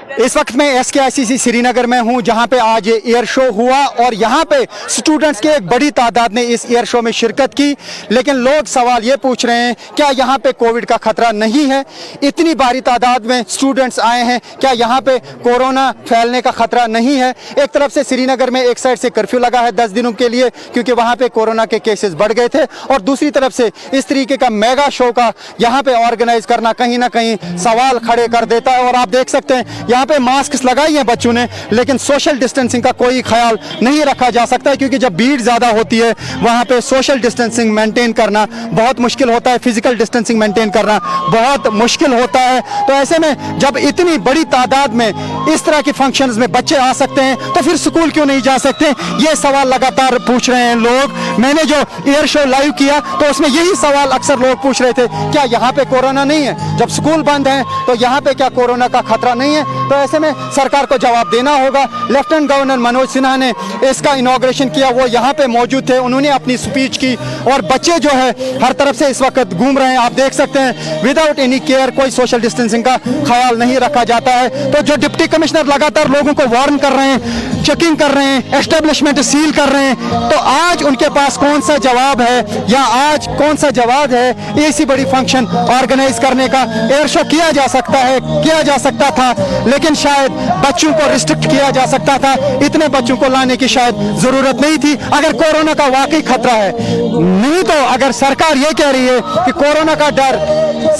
इस वक्त मैं SKICC श्रीनगर में हूं, जहां पे आज एयर शो हुआ और यहां पे स्टूडेंट्स की एक बड़ी तादाद ने इस एयर शो में शिरकत की। लेकिन लोग सवाल ये पूछ रहे हैं, क्या यहां पे कोविड का खतरा नहीं है? इतनी भारी तादाद में स्टूडेंट्स आए हैं, क्या यहां पे कोरोना फैलने का खतरा नहीं है? एक तरफ से श्रीनगर में एक साइड से कर्फ्यू लगा है 10 दिनों के लिए, क्योंकि वहां पे कोरोना के केसेस बढ़ गए थे, और दूसरी तरफ से इस तरीके का मेगा शो का यहां पे ऑर्गेनाइज करना कहीं ना कहीं सवाल खड़े कर देता है। और आप देख सकते हैं यहाँ पे मास्क लगाई है बच्चों ने, लेकिन सोशल डिस्टेंसिंग का कोई ख्याल नहीं रखा जा सकता, क्योंकि जब भीड़ ज्यादा होती है वहां पे सोशल डिस्टेंसिंग मेंटेन करना बहुत मुश्किल होता है, फिजिकल डिस्टेंसिंग मेंटेन करना बहुत मुश्किल होता है। तो ऐसे में जब इतनी बड़ी तादाद में इस तरह के फंक्शंस में बच्चे आ सकते हैं, तो फिर स्कूल क्यों नहीं जा सकते? ये सवाल लगातार पूछ रहे हैं लोग। मैंने जो एयर शो लाइव किया तो उसमें यही सवाल अक्सर लोग पूछ रहे थे, क्या यहाँ पे कोरोना नहीं है? जब स्कूल बंद है तो यहाँ पे क्या कोरोना का खतरा नहीं है? तो ऐसे में सरकार को जवाब देना होगा। लेफ्टिनेंट गवर्नर मनोज सिन्हा ने इसका इनॉग्रेशन किया, वो यहाँ पे मौजूद थे, उन्होंने अपनी स्पीच की, और बच्चे जो है हर तरफ से इस वक्त घूम रहे हैं। आप देख सकते हैं विदाउट एनी केयर, कोई सोशल डिस्टेंसिंग का ख्याल नहीं रखा जाता है। तो जो डिप्टी कमिश्नर लगातार लोगों को वार्न कर रहे हैं, चेकिंग कर रहे हैं, एस्टेब्लिशमेंट सील कर रहे हैं, तो आज उनके पास कौन सा जवाब है, या आज कौन सा जवाब है ऐसी बड़ी फंक्शन ऑर्गेनाइज करने का? एयर शो किया जा सकता है, किया जा सकता था, लेकिन शायद बच्चों को रिस्ट्रिक्ट किया जा सकता था। इतने बच्चों को लाने की शायद जरूरत नहीं थी, अगर कोरोना का वाकई खतरा है। नहीं तो अगर सरकार ये कह रही है कि कोरोना का डर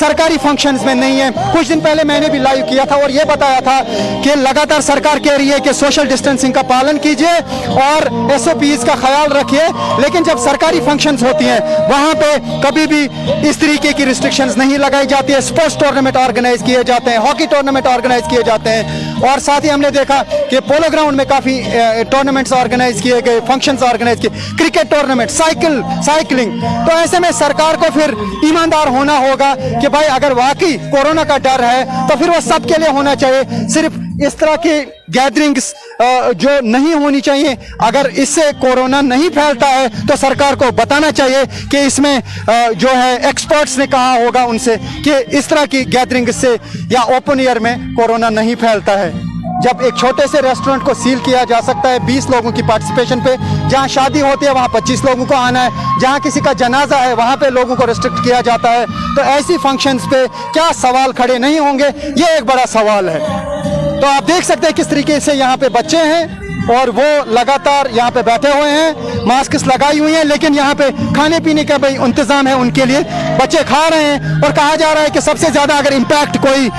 सरकारी फंक्शंस में नहीं है, कुछ दिन पहले मैंने भी लाइव किया था और ये बताया था कि लगातार सरकार कह रही है कि सोशल डिस्टेंसिंग का पालन कीजिए और SOPs का ख्याल रखिए, लेकिन जब सरकारी फंक्शंस होती हैं वहां पे कभी भी इस तरीके की रिस्ट्रिक्शंस नहीं लगाई जाती है। स्पोर्ट्स टूर्नामेंट ऑर्गेनाइज किए जाते हैं, हॉकी टूर्नामेंट ऑर्गेनाइज किए जाते हैं, और साथ ही हमने देखा कि पोलो ग्राउंड में काफी टूर्नामेंट्स ऑर्गेनाइज किए गए, फंक्शंस ऑर्गेनाइज किए, क्रिकेट टूर्नामेंट, साइकिलिंग। तो ऐसे में सरकार को फिर ईमानदार होना होगा कि भाई अगर वाकई कोरोना का डर है तो फिर वो सबके लिए होना चाहिए। सिर्फ इस तरह की गैदरिंग्स जो नहीं होनी चाहिए, अगर इससे कोरोना नहीं फैलता है तो सरकार को बताना चाहिए कि इसमें जो है एक्सपर्ट्स ने कहा होगा उनसे कि इस तरह की गैदरिंग से या ओपन एयर में कोरोना नहीं फैलता है। जब एक छोटे से रेस्टोरेंट को सील किया जा सकता है 20 लोगों की पार्टिसिपेशन पे, जहां शादी होती है वहां 25 लोगों को आना है, जहां किसी का जनाजा है वहां पे लोगों को रिस्ट्रिक्ट किया जाता है, तो ऐसी फंक्शंस पे क्या सवाल खड़े नहीं होंगे? ये एक बड़ा सवाल है। तो आप देख सकते हैं किस तरीके से यहाँ पे बच्चे हैं और वो लगातार यहाँ पे बैठे हुए हैं, मास्क लगाई हुई हैं, लेकिन यहाँ पे खाने पीने का भाई इंतजाम है उनके लिए, बच्चे खा रहे हैं। और कहा जा रहा है कि सबसे ज्यादा अगर इम्पैक्ट कोई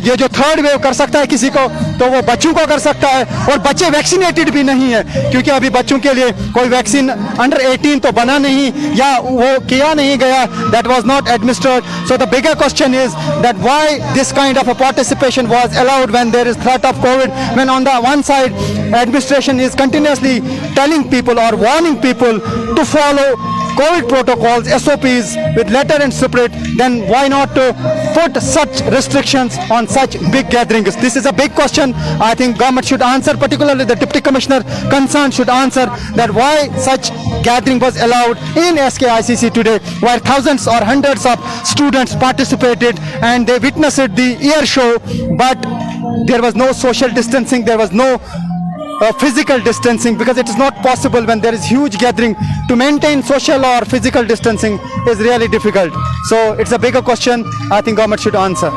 ये जो थर्ड वेव कर सकता है किसी को, तो वो बच्चों को कर सकता है। और बच्चे वैक्सीनेटेड भी नहीं है, क्योंकि अभी बच्चों के लिए कोई वैक्सीन अंडर 18 तो बना नहीं, या वो किया नहीं गया, that was not administered. So the bigger question is that why this kind of a participation was allowed when there is threat of COVID, when on the one side administration is continuously telling people or warning people to follow COVID protocols, SOPs with letter and spirit, then why not put such restrictions on such big gatherings? This is a big question. I think government should answer, particularly the Deputy Commissioner concerned should answer that why such gathering was allowed in SKICC today, where thousands or hundreds of students participated and they witnessed the air show, but there was no social distancing, there was no physical distancing, because it is not possible when there is huge gathering to maintain social or physical distancing is really difficult. So it's a bigger question. I think government should answer.